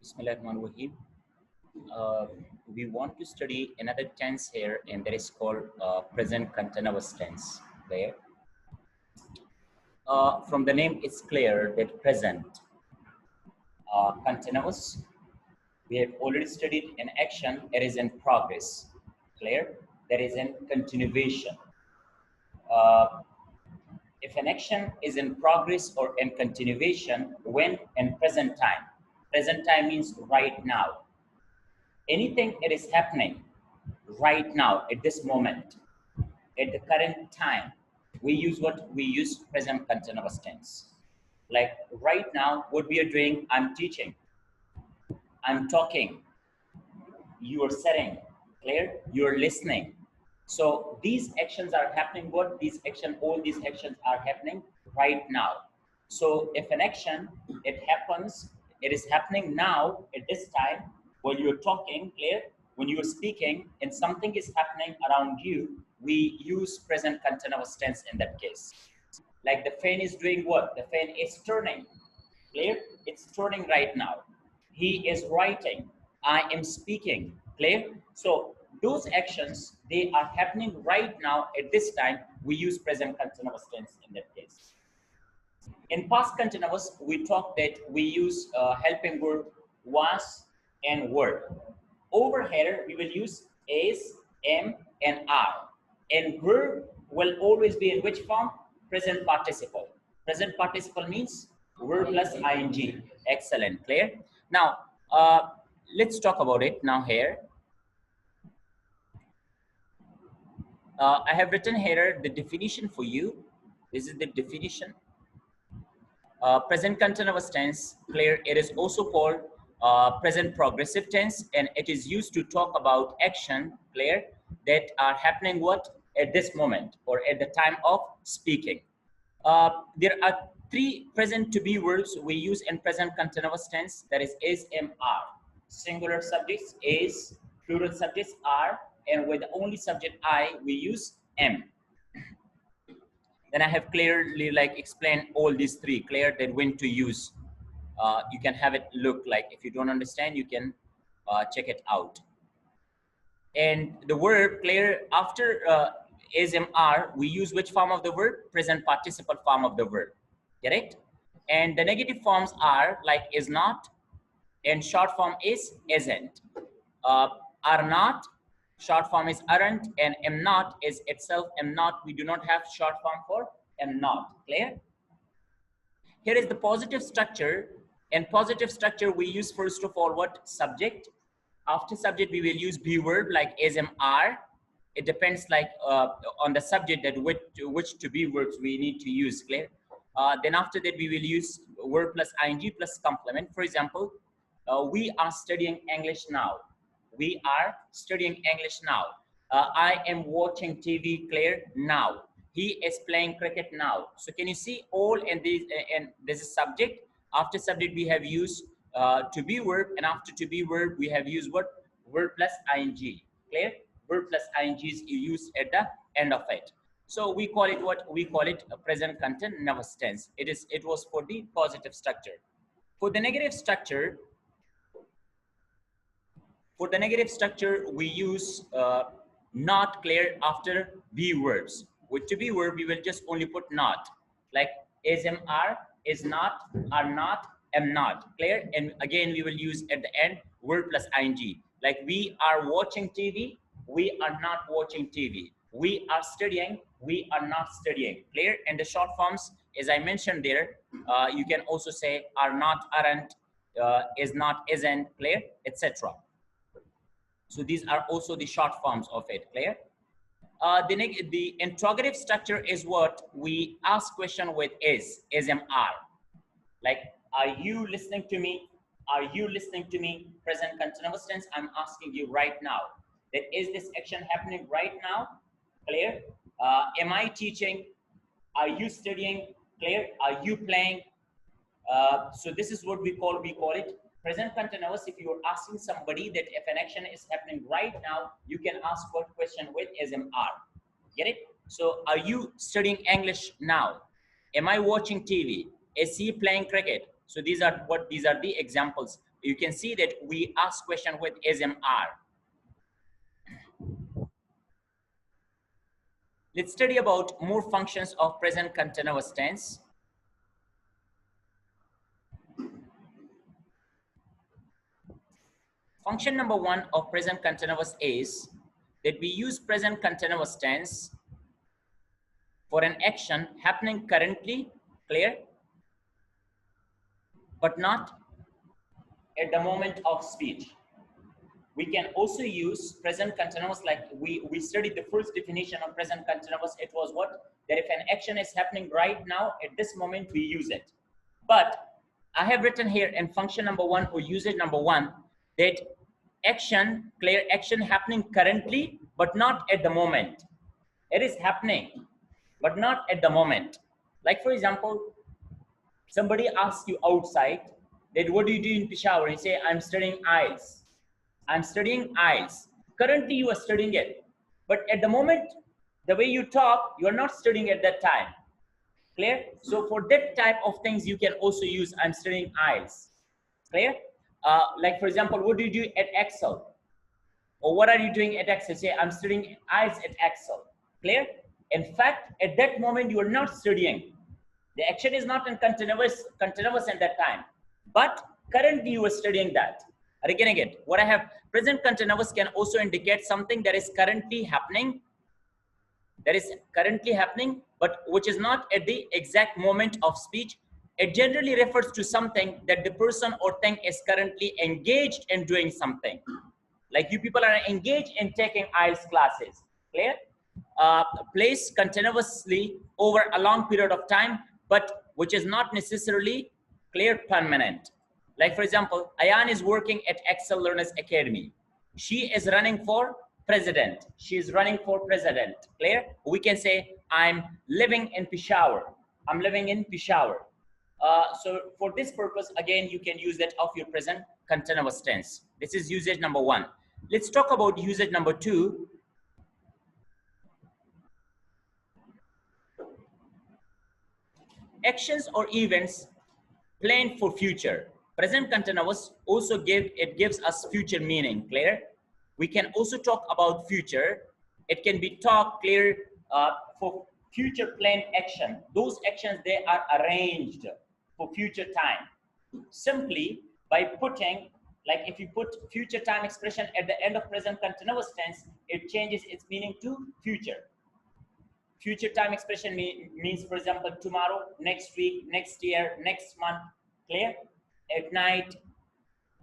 Bismillahirrahmanirrahim. We want to study another tense here, and that is called present continuous tense. There, from the name, it's clear that present continuous. We have already studied an action. It is in progress. Clear? That is in continuation. Uh, if an action is in progress or in continuation, when in present time. Present time means right now. Anything that is happening right now at this moment, at the current time, we use what? We use present continuous tense. Like right now, what we are doing, I'm teaching, I'm talking, you are sitting, clear? You're listening. So these actions are happening. What these action, all these actions are happening right now. So if an action, it happens, it is happening now at this time while you're talking, clear? When you're speaking and something is happening around you, we use present continuous tense in that case. Like the fan is doing what? The fan is turning, clear? It's turning right now. He is writing. I am speaking, clear? So those actions, they are happening right now at this time. We use present continuous tense in that case. In past continuous, we talked that we use helping verb was and were. Over here, we will use is, am, and are. And verb will always be in which form? Present participle. Present participle means verb plus ing. Excellent, clear? Now, let's talk about it now here. I have written here the definition for you. This is the definition. Present continuous tense, clear? It is also called present progressive tense, and it is used to talk about action, clear, that are happening what? At this moment or at the time of speaking. There are three present to be verbs we use in present continuous tense. That is, am, are. Singular subjects is, plural subjects are, and with the only subject I, we use am. Then I have clearly like explained all these three, clear, that when to use. You can have it look like, if you don't understand, you can check it out. And the verb, clear, after is, am, are, we use which form of the verb? Present participle form of the verb, correct? And the negative forms are like is not, and short form is isn't. Are not, short form is aren't, and am not is itself am not. We do not have short form for am not, clear? Here is the positive structure. In positive structure, we use first of all what? Subject. After subject, we will use be verb like is, am, are. It depends like on the subject that which to be verbs we need to use, clear? Then after that, we will use verb plus ing plus complement. For example, we are studying English now. We are studying English now. I am watching TV, clear, now. He is playing cricket now. So can you see all in these, and this is subject. After subject, we have used to be verb, and after to be verb, we have used what? Verb plus ing, clear? Verb plus ing is used at the end of it. So we call it what? We call it a present continuous tense. It was for the positive structure. For the negative structure, we use not, clear, after be verbs. With to be verb, we will just only put not, like is, am, are, is not, are not, am not, clear? And again, we will use at the end verb plus ing. Like we are watching TV, we are not watching TV. We are studying, we are not studying, clear? And the short forms, as I mentioned there, you can also say are not, aren't, is not, isn't, clear, etc. So these are also the short forms of it, clear? The interrogative structure is what? We ask question with is, am, are. Like, are you listening to me? Are you listening to me? Present continuous tense, I'm asking you right now. That is this action happening right now? Clear? Am I teaching? Are you studying? Clear? Are you playing? So this is what we call it present continuous. If you are asking somebody that if an action is happening right now, you can ask what question with is, am, are. Get it? So are you studying English now? Am I watching TV? Is he playing cricket? So these are the examples. you can see that we ask question with is, am, are. Let's study about more functions of present continuous tense. Function number 1 of present continuous is that we use present continuous tense for an action happening currently, clear, but not at the moment of speech. We can also use present continuous, like we studied the first definition of present continuous. It was what? That if an action is happening right now, at this moment, we use it. But I have written here in function number 1 or usage number 1 that action, clear, action happening currently, but not at the moment. It is happening, but not at the moment. Like for example, somebody asks you outside that what do you do in Peshawar? You say, I'm studying IELTS. I'm studying IELTS. Currently, you are studying it. But at the moment, the way you talk, you are not studying at that time. Clear? So for that type of things, you can also use I'm studying IELTS. Clear? Like for example, what do you do at Excel? Or what are you doing at Excel? Say, I'm studying IELTS at Excel. Clear? In fact, at that moment, you are not studying. The action is not in continuous at that time. But currently, you are studying that. Again, what I have, present continuous can also indicate something that is currently happening, but which is not at the exact moment of speech. It generally refers to something that the person or thing is currently engaged in doing something. Like you people are engaged in taking IELTS classes, clear? Placed continuously over a long period of time, but which is not necessarily clear permanent. Like for example, Ayan is working at Excel Learners Academy. She is running for president. She is running for president. Clear? We can say, I'm living in Peshawar. I'm living in Peshawar. So for this purpose, again, you can use that of your present continuous tense. This is usage number 1. Let's talk about usage number 2. Actions or events planned for future. Present continuous also gives us future meaning, clear? We can also talk about future. It can be talked clear for future planned action. Those actions, they are arranged for future time. Simply by putting, like if you put future time expression at the end of present continuous tense, it changes its meaning to future. Future time expression means, for example, tomorrow, next week, next year, next month, clear? At night.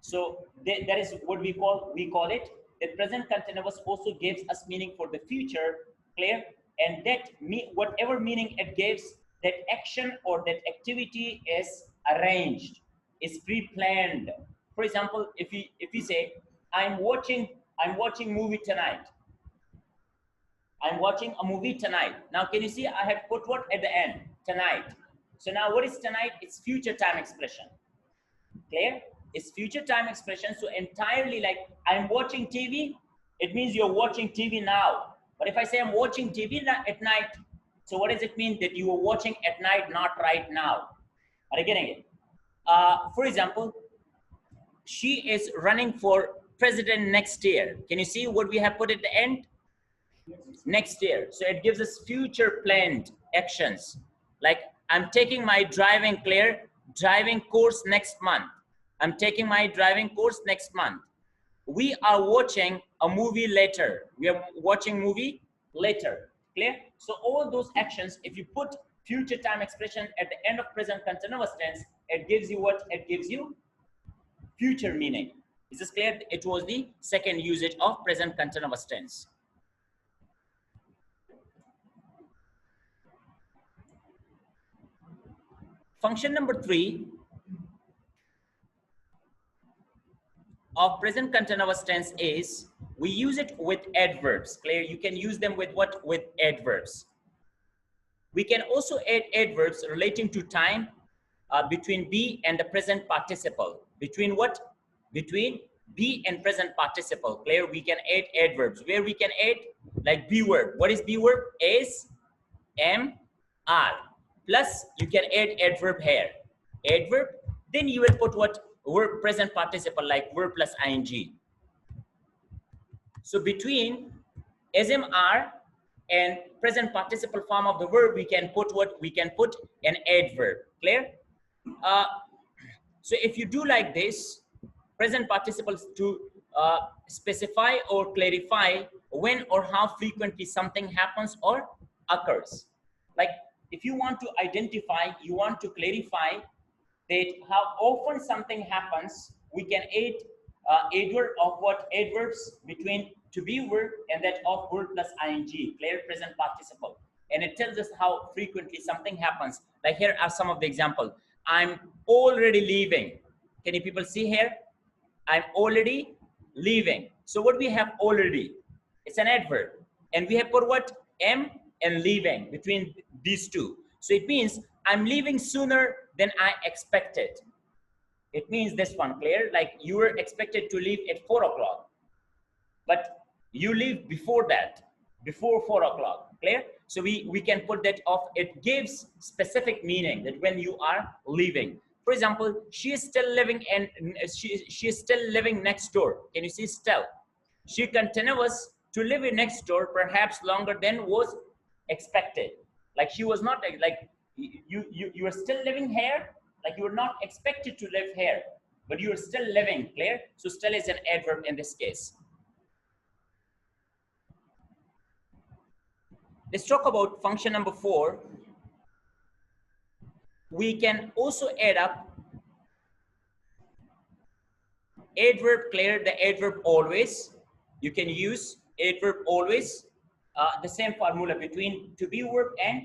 So that is what we call it. The present continuous also gives us meaning for the future, clear? And that whatever meaning it gives, that action or that activity is arranged, is pre-planned. For example, if you say, I'm watching movie tonight. I'm watching a movie tonight. Now, can you see I have put what at the end? Tonight. So now what is tonight? It's future time expression. Clear? It's future time expression. So entirely like I'm watching TV, it means you're watching TV now. But if I say I'm watching TV at night, so what does it mean? That you are watching at night, not right now. Are you getting it? For example, she is running for president next year. Can you see what we have put at the end? Next year. So it gives us future planned actions. Like I'm taking my driving course next month. I'm taking my driving course next month. We are watching a movie later. We are watching movie later. Clear? So all those actions, if you put future time expression at the end of present continuous tense, it gives you what? It gives you future meaning. Is this clear? It was the second usage of present continuous tense. Function number 3 of present continuous tense is we use it with adverbs. Clear? You can use them with what? With adverbs. We can also add adverbs relating to time between be and the present participle. Between what? Between be and present participle. Clear? We can add adverbs. Where we can add like be verb. What is be verb? Is, am, are. Plus you can add adverb here. Adverb. Then you will put what? verb present participle like verb plus ing. So between SMR and present participle form of the verb, we can put what? We can put an adverb. Clear? Uh, so if you do like this, present participles to specify or clarify when or how frequently something happens or occurs. Like if you want to identify, you want to clarify that how often something happens, we can add adverb of what? Adverbs between to be verb and that of verb plus ing, clear present participle. And it tells us how frequently something happens. Like here are some of the examples. I'm already leaving. Can you people see here? I'm already leaving. So what we have already? It's an adverb. And we have put what? Am and leaving between these two. So it means I'm leaving sooner than I expected. It means this one, clear? Like you were expected to leave at 4 o'clock, but you leave before that, before 4 o'clock, clear? So we can put that off. It gives specific meaning that when you are leaving. For example, she is still living and she is still living next door. Can you see still? She continues to live in next door, perhaps longer than was expected. Like she was not like you are still living here, like you were not expected to live here, but you are still living, clear? So still is an adverb in this case. Let's talk about function number 4. We can also add up adverb, clear, the adverb always. You can use adverb always, the same formula between to be verb and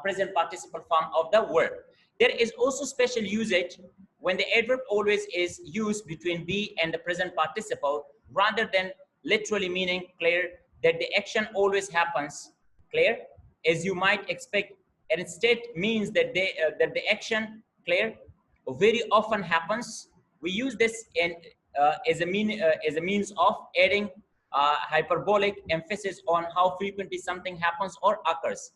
present participle form of the verb. There is also special usage when the adverb always is used between be and the present participle rather than literally meaning, clear, that the action always happens, clear, as you might expect, and instead means that that the action, clear, very often happens. We use this in as a means of adding hyperbolic emphasis on how frequently something happens or occurs,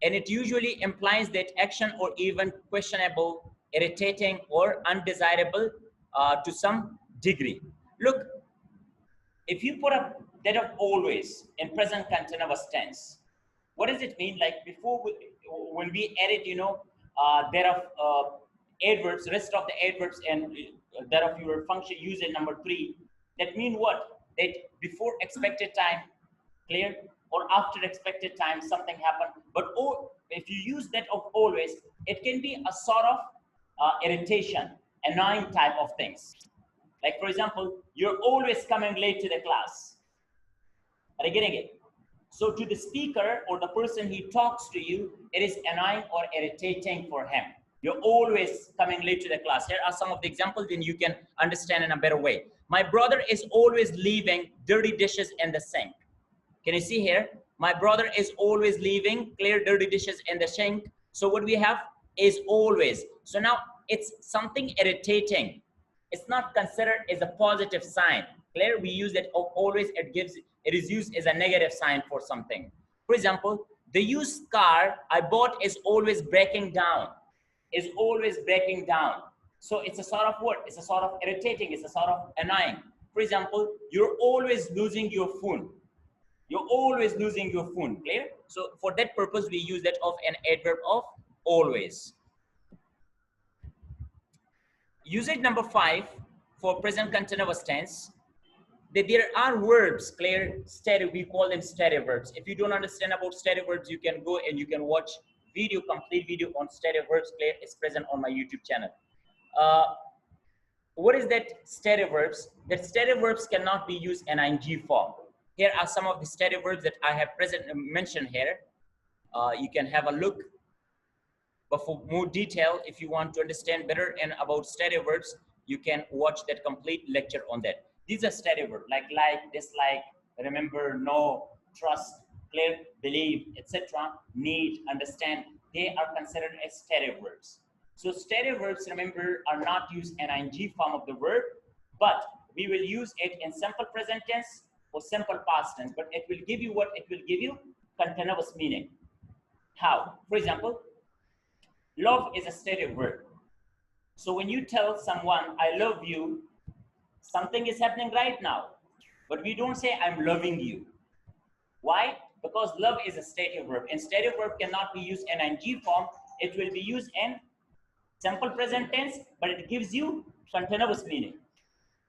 and it usually implies that action or even questionable, irritating, or undesirable to some degree. Look, if you put up that of always in present continuous tense, what does it mean? Like before, when we added, there of adverbs, rest of the adverbs, and that of your function user number 3, that mean what? That before expected time, clear, or after expected time, something happened. But if you use that of always, it can be a sort of irritation, annoying type of things. Like for example, you're always coming late to the class. Are you getting it? So to the speaker or the person he talks to you, it is annoying or irritating for him. You're always coming late to the class. Here are some of the examples, then you can understand in a better way. My brother is always leaving dirty dishes in the sink. Can you see here? My brother is always leaving clear dirty dishes in the sink. So what we have is always. So now it's something irritating. It's not considered as a positive sign. Clear? We use that always. It is used as a negative sign for something. For example, the used car I bought is always breaking down. Is always breaking down. So it's a sort of what? It's a sort of irritating. It's a sort of annoying. For example, you're always losing your phone. You're always losing your phone. Clear? So for that purpose, we use that of an adverb of always. Usage number 5 for present continuous tense, that there are verbs, clear, stative, we call them stative verbs. If you don't understand about stative verbs, you can go and you can watch complete video on stative verbs, clear, it's present on my YouTube channel. What is that stative verbs? That stative verbs cannot be used in ing form. Here are some of the stative verbs that I have mentioned here. You can have a look. But for more detail, if you want to understand better and about stative verbs, you can watch that complete lecture on that. These are stative verbs like, dislike, remember, know, trust, clear, believe, etc. Need, understand. They are considered as stative verbs. So stative verbs, remember, are not used in ing form of the verb, but we will use it in simple present tense or simple past tense. But it will give you what? It will give you continuous meaning. How? For example, love is a stative verb. So when you tell someone I love you, something is happening right now, but we don't say I'm loving you. Why? Because love is a stative verb, and stative verb cannot be used in ing form. It will be used in simple present tense, but it gives you continuous meaning.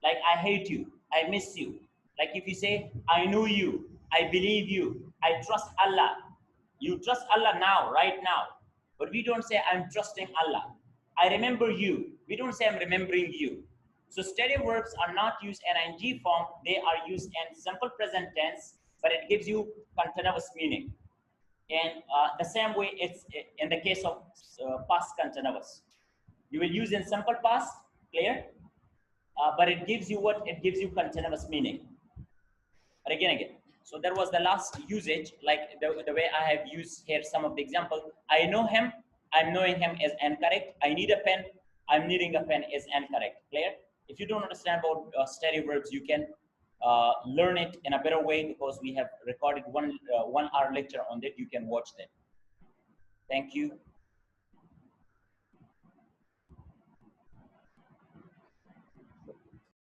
Like I hate you, I miss you. Like if you say I know you, I believe you, I trust Allah. You trust Allah now, right now, but we don't say I'm trusting Allah. I remember you, we don't say I'm remembering you. So stative verbs are not used in ing form, they are used in simple present tense, but it gives you continuous meaning. And the same way it's in the case of past continuous. You will use in simple past, clear? But it gives you what? It gives you continuous meaning. But again. So there was the last usage, like the way I have used here some of the example. I know him, I'm knowing him is incorrect. I need a pen, I'm needing a pen is incorrect. Clear? If you don't understand about stative verbs, you can learn it in a better way, because we have recorded one hour lecture on that. You can watch that. Thank you.